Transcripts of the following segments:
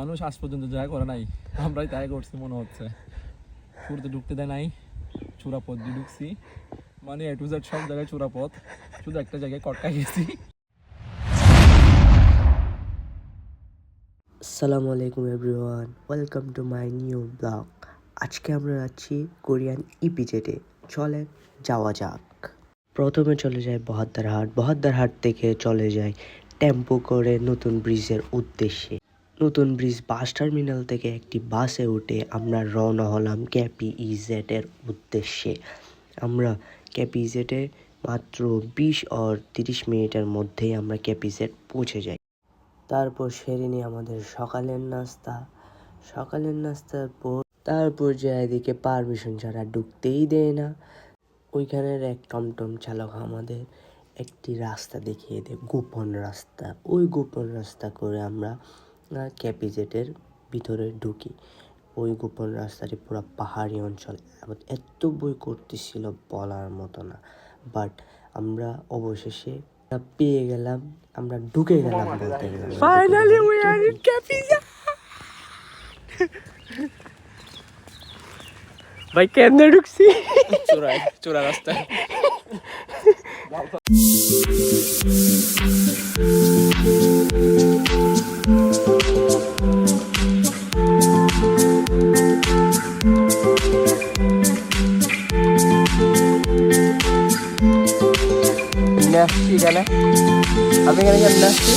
মানুষ আজ পর্যন্ত যা করে নাই আমরাই তাই করছি মনে হচ্ছে। শুরুতে ঢুকতে দেয় নাই, চূড়া পথ দিয়ে ঢুকছি, মানে এ টু জেড সব জায়গায় চূড়া পথ, শুধু একটা জায়গায় কটকা গেছি। আসসালামু আলাইকুম everyone, welcome to my new blog. আজকে আমরা যাচ্ছি কোরিয়ান ইপিজেডে। চলেন যাওয়া যাক। প্রথমে চলে যায় বহদ্দারহাট থেকে চলে যায় টেম্পো করে নতুন ব্রিজের উদ্দেশ্যে। নতুন ব্রিজ বাস টার্মিনাল থেকে একটি বাসে উঠে আমরা রওনা হলাম KPEZ এর উদ্দেশ্যে। আমরা KPEZ-এ মাত্র 20 আর 30 মিনিটের মধ্যেই আমরা KPEZ পৌঁছে যাই। তারপর সেরে নিই আমাদের সকালের নাস্তার পর তারপর যে এদিকে পারমিশন ছাড়া ঢুকতেই দেয় না। ওইখানের এক টমটম চালক আমাদের একটি রাস্তা দেখিয়ে দেয়, গোপন রাস্তা। ওই গোপন রাস্তা করে আমরা KPEZ-এর ভিতরে ঢুকি। ওই গোপন রাস্তাটি পুরো পাহাড়ি অঞ্চল, এত বই করতেছিল বলার মতো না। বাট আমরা অবশেষে পেয়ে গেলাম, আমরা ঢুকে গেলাম বলতে গেলে। Finally we are in KPEZ। ভাই কেমনে ঢুকছি? চূড়া রাস্তায়। আসছি কেন? আপনি কেন কেমন আসছি?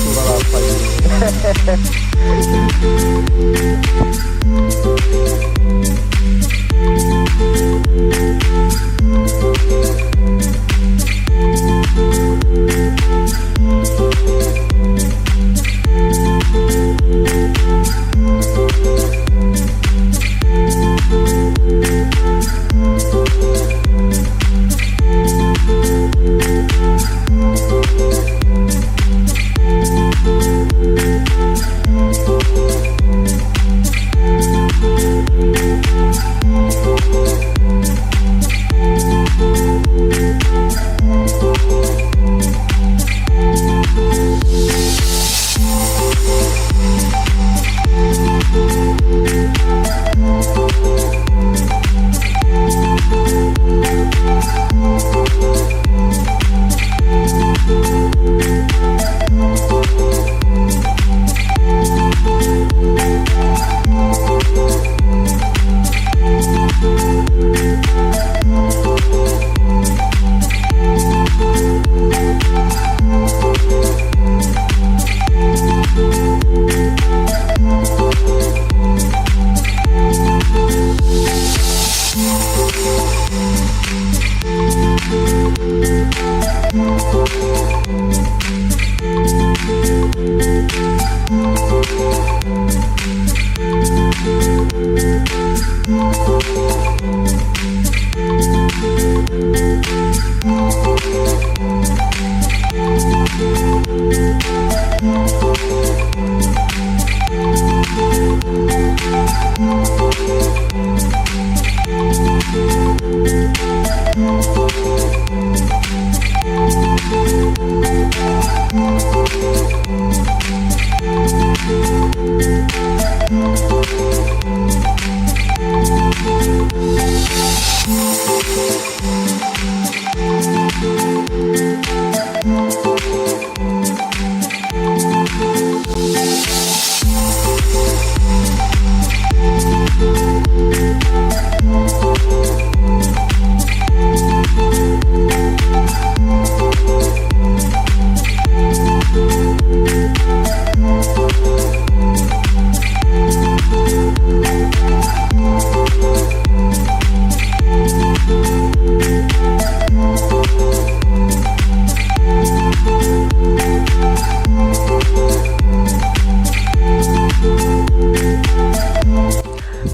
চূড়া রাস্তায়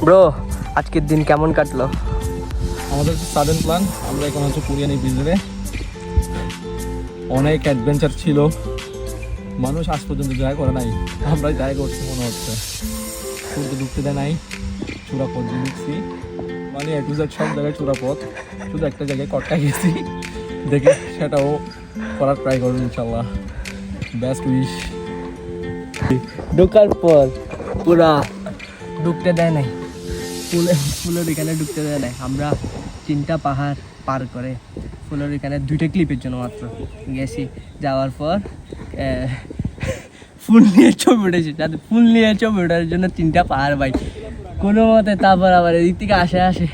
ব্রো, আজকের দিন কেমন কাটলো? আমাদের সাডেন প্ল্যান, আমরা এখন হচ্ছে কোরিয়ান ইপিজেডে। অনেক অ্যাডভেঞ্চার ছিল, মানুষ আজ পর্যন্ত যা করে নাই আমরাই তাই করছি মনে হচ্ছে। শুরুতে ঢুকতে দেয় নাই, চূড়া পথ দিয়ে ঢুকছি, মানে এ টু জেড সব জায়গায় চূড়া পথ, শুধু একটা জায়গায় কটকা গেছি। দেখি সেটাও করার ট্রাই করবেন ইনশাল্লাহ। Best wish. ঢোকার পর পুরা ঢুকতে দেয় নাই, ফুলের এখানে ঢুকতে দেয় নাই। আমরা 3টা পাহাড় পার করে ফুলের এখানে 2টা ক্লিপের জন্য মাত্র গেছি। যাওয়ার পর ফুল নিয়ে ছবি উঠেছি, যাতে ফুল নিয়ে ছবি ওঠার জন্য 3টা পাহাড় ভাই কোনো মতে। তারপর আবার এদিক থেকে আসে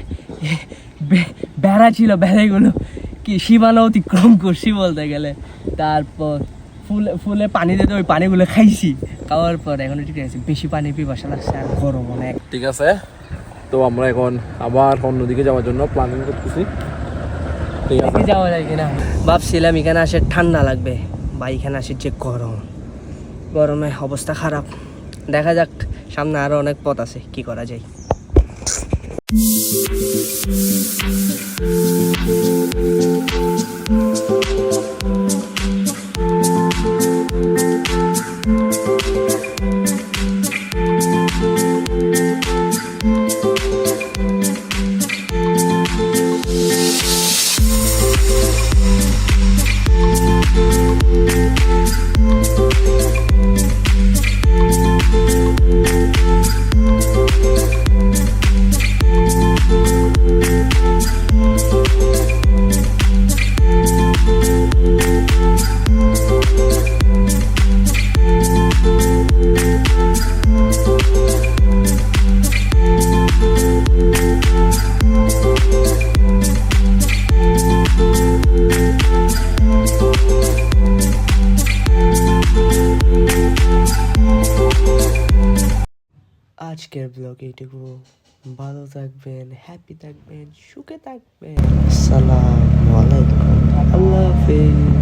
বেড়া ছিল, বেড়াগুলো কি সীমানা অতিক্রম করছি বলতে গেলে। তারপর ফুলে পানি দিতে ওই পানিগুলো খাইছি, খাওয়ার পর এখন ঠিক আছে, বেশি পানি পিপাসা লাগছে আর গরম অনেক। ঠিক আছে, তো আমরা এখন আবার অন্যদিকে যাওয়ার জন্য প্ল্যানিং করতেছি। ঠিক আছে, যাওয়া যায় কিনা ভাবছিলাম, এখানে আসে ঠান্ডা লাগবে বা এখানে আসে যে গরমে অবস্থা খারাপ। দেখা যাক, সামনে আরো অনেক পথ আছে, কি করা যায়। আজকের ব্লগ এইটুকু। ভালো থাকবেন, হ্যাপি থাকবেন, সুখে থাকবেন। আসসালামু আলাইকুম, আল্লাহ হাফেজ।